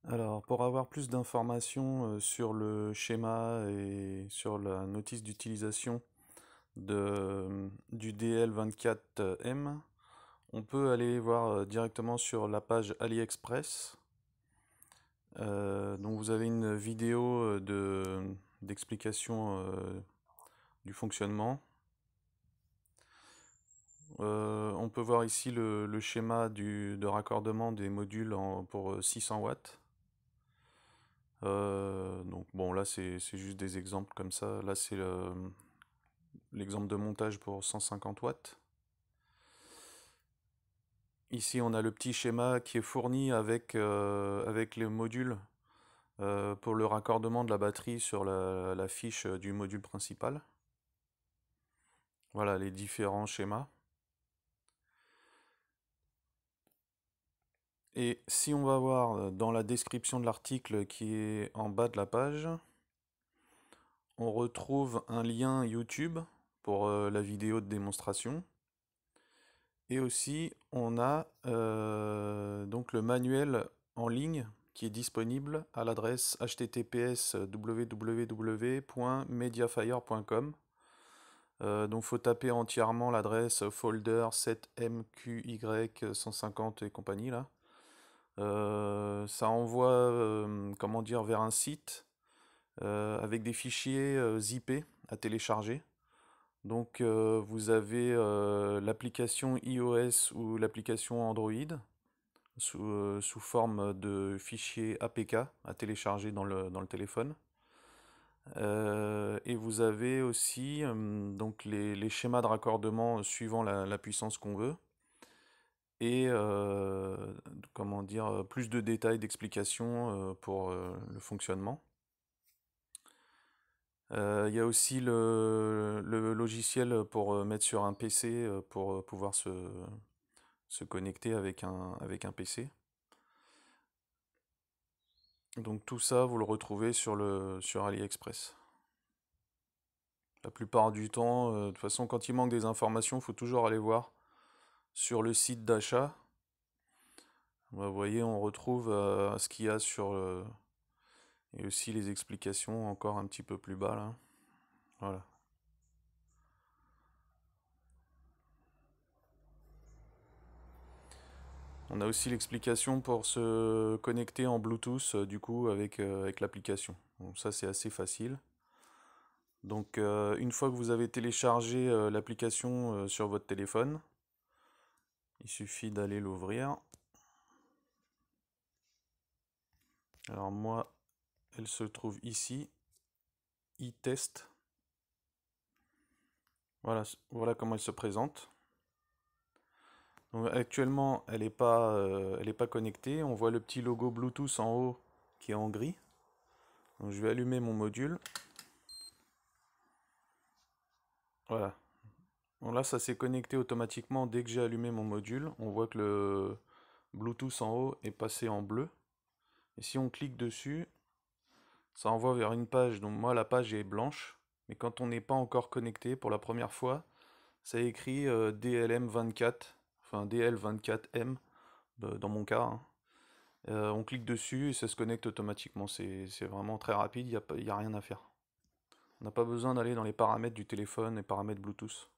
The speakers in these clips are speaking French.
Alors, pour avoir plus d'informations sur le schéma et sur la notice d'utilisation du DL24M, on peut aller voir directement sur la page AliExpress. Donc vous avez une vidéo d'explication du fonctionnement. On peut voir ici le schéma de raccordement des modules pour 600 watts. Donc bon, là c'est juste des exemples comme ça. Là c'est l'exemple de montage pour 150 watts. Ici on a le petit schéma qui est fourni avec les modules pour le raccordement de la batterie sur la fiche du module principal. Voilà les différents schémas. Et si on va voir dans la description de l'article qui est en bas de la page, on retrouve un lien YouTube pour la vidéo de démonstration. Et aussi, on a donc le manuel en ligne qui est disponible à l'adresse https://www.mediafire.com. Donc, faut taper entièrement l'adresse folder 7MQY150 et compagnie là. Ça envoie, comment dire, vers un site avec des fichiers zippés à télécharger. Donc vous avez l'application iOS ou l'application Android sous forme de fichier APK à télécharger dans le téléphone. Et vous avez aussi donc les schémas de raccordement suivant la puissance qu'on veut. Et comment dire, plus de détails, d'explications pour le fonctionnement. Il y a aussi le logiciel pour mettre sur un PC pour pouvoir se connecter avec un PC. Donc tout ça, vous le retrouvez sur AliExpress. La plupart du temps, de toute façon, quand il manque des informations, il faut toujours aller voir sur le site d'achat. Vous voyez, on retrouve ce qu'il y a et aussi les explications encore un petit peu plus bas là. Voilà. On a aussi l'explication pour se connecter en Bluetooth du coup avec l'application. Donc ça c'est assez facile. Donc une fois que vous avez téléchargé l'application sur votre téléphone, il suffit d'aller l'ouvrir. Alors moi, elle se trouve ici, e-test. Voilà comment elle se présente. Donc, actuellement, elle n'est pas connectée. On voit le petit logo Bluetooth en haut qui est en gris. Donc, je vais allumer mon module. Voilà. Bon, là, ça s'est connecté automatiquement dès que j'ai allumé mon module. On voit que le Bluetooth en haut est passé en bleu. Et si on clique dessus, ça envoie vers une page. Donc moi, la page est blanche. Mais quand on n'est pas encore connecté pour la première fois, ça écrit DLM24, enfin DL24M dans mon cas, hein. On clique dessus et ça se connecte automatiquement. C'est vraiment très rapide, il n'y a rien à faire. On n'a pas besoin d'aller dans les paramètres du téléphone, les paramètres Bluetooth.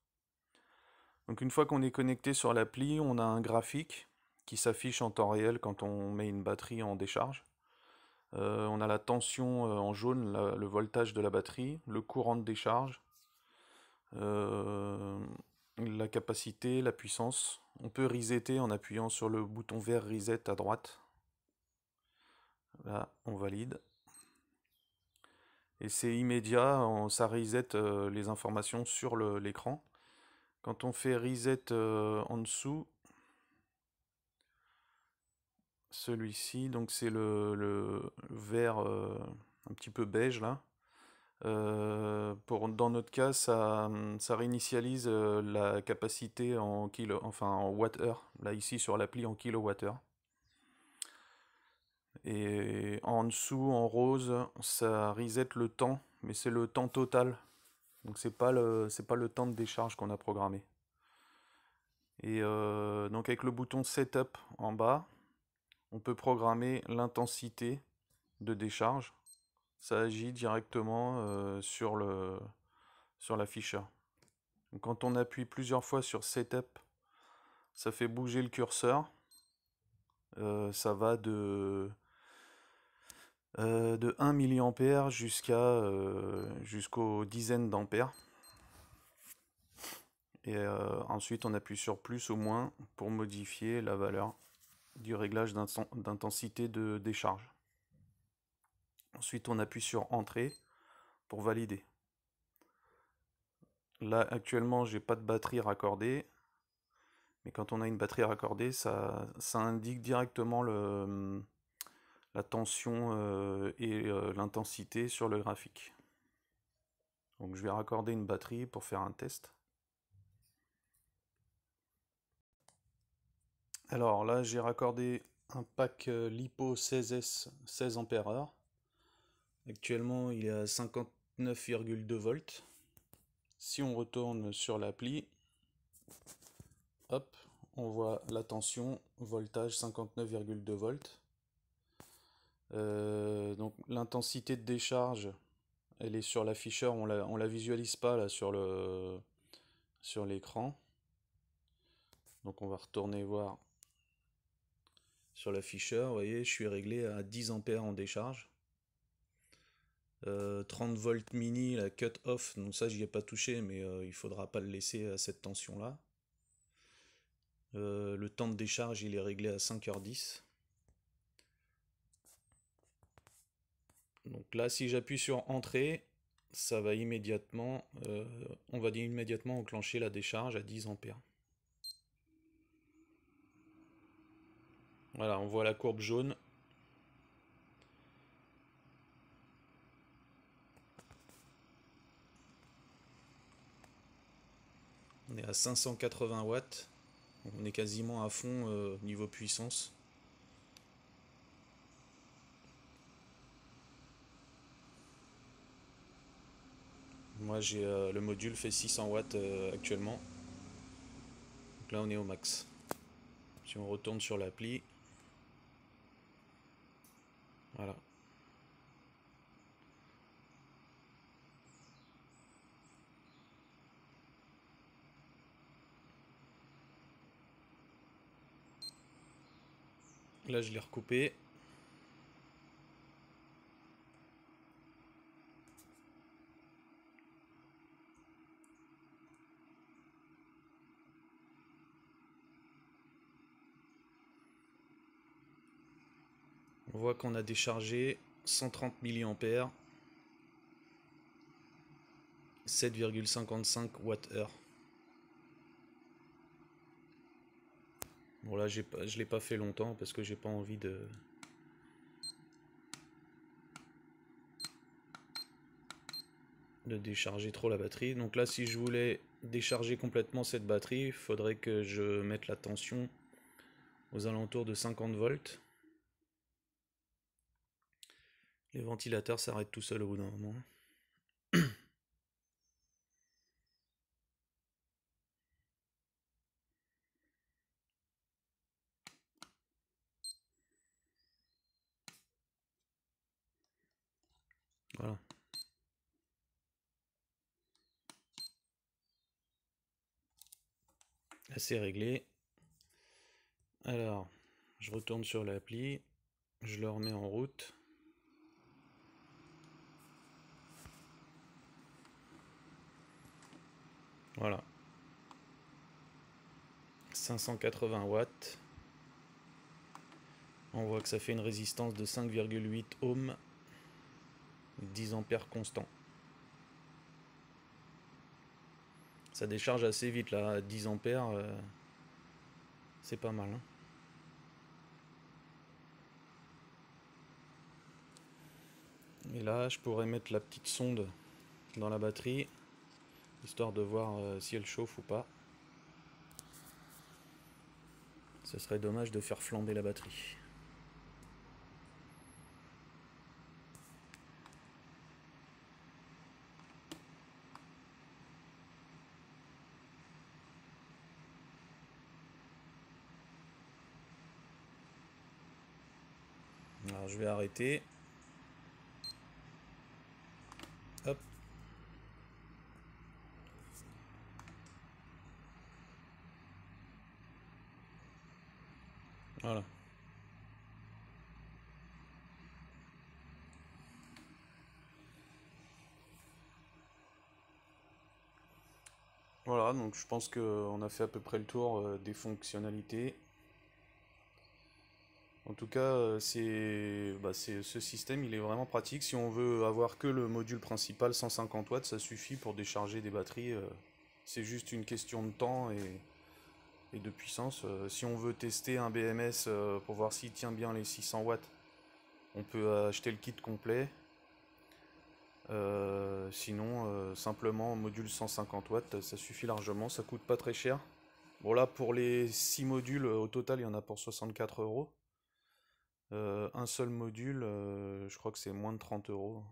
Donc une fois qu'on est connecté sur l'appli, on a un graphique qui s'affiche en temps réel quand on met une batterie en décharge. On a la tension en jaune, le voltage de la batterie, le courant de décharge, euh, la capacité, la puissance. On peut resetter en appuyant sur le bouton vert reset à droite. Là, on valide. Et c'est immédiat, ça reset les informations sur l'écran. Quand on fait reset en dessous, celui-ci, donc c'est le vert un petit peu beige là. Dans notre cas, ça réinitialise la capacité en watt-heure. Là ici sur l'appli en kilowattheure. Et en dessous, en rose, ça reset le temps, mais c'est le temps total. Donc c'est pas le temps de décharge qu'on a programmé. Et donc avec le bouton Setup en bas, on peut programmer l'intensité de décharge. Ça agit directement sur l'afficheur. Quand on appuie plusieurs fois sur Setup, ça fait bouger le curseur. Ça va de 1 mA jusqu'aux dizaines d'ampères. Et ensuite on appuie sur plus ou moins pour modifier la valeur du réglage d'intensité de décharge. Ensuite on appuie sur Entrée pour valider. Là actuellement j'ai pas de batterie raccordée, mais quand on a une batterie raccordée, ça indique directement la tension et l'intensité sur le graphique. Donc je vais raccorder une batterie pour faire un test. Alors là j'ai raccordé un pack LiPo 16S 16 Ah. Actuellement il est à 59,2 volts. Si on retourne sur l'appli, hop, on voit la tension, voltage 59,2 volts. Donc l'intensité de décharge, elle est sur l'afficheur, on la visualise pas là sur l'écran. Donc on va retourner voir sur l'afficheur. Vous voyez, je suis réglé à 10 ampères en décharge. 30 volts mini, la cut off, donc ça j'y ai pas touché, mais il faudra pas le laisser à cette tension là. Le temps de décharge il est réglé à 5h10. Donc là si j'appuie sur Entrée, ça va immédiatement, on va immédiatement enclencher la décharge à 10 ampères. Voilà, on voit la courbe jaune. On est à 580 watts. On est quasiment à fond niveau puissance. Moi j'ai le module fait 600 watts actuellement. Donc là on est au max. Si on retourne sur l'appli, voilà. Là je l'ai recoupé. On voit qu'on a déchargé 130 mA, 7,55 Wh. Bon là je l'ai pas fait longtemps parce que j'ai pas envie de décharger trop la batterie. Donc là si je voulais décharger complètement cette batterie, il faudrait que je mette la tension aux alentours de 50 volts. Les ventilateurs s'arrêtent tout seuls au bout d'un moment. Voilà. Là c'est réglé. Alors, je retourne sur l'appli, je le remets en route. Voilà. 580 watts. On voit que ça fait une résistance de 5,8 ohms, 10 ampères constant. Ça décharge assez vite là, à 10 ampères, c'est pas mal. Hein. Et là, je pourrais mettre la petite sonde dans la batterie, histoire de voir si elle chauffe ou pas. Ce serait dommage de faire flamber la batterie. Alors je vais arrêter. Hop. Voilà. Voilà, donc je pense qu'on a fait à peu près le tour des fonctionnalités. En tout cas, ce système, il est vraiment pratique. Si on veut avoir que le module principal 150 watts, ça suffit pour décharger des batteries. C'est juste une question de temps et de puissance. Si on veut tester un BMS pour voir s'il tient bien les 600 watts, on peut acheter le kit complet. Sinon, simplement module 150 watts, ça suffit largement, ça coûte pas très cher. Bon là, pour les 6 modules, au total, il y en a pour 64 euros. Un seul module, je crois que c'est moins de 30 euros.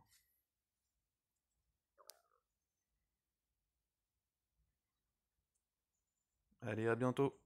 Allez, à bientôt.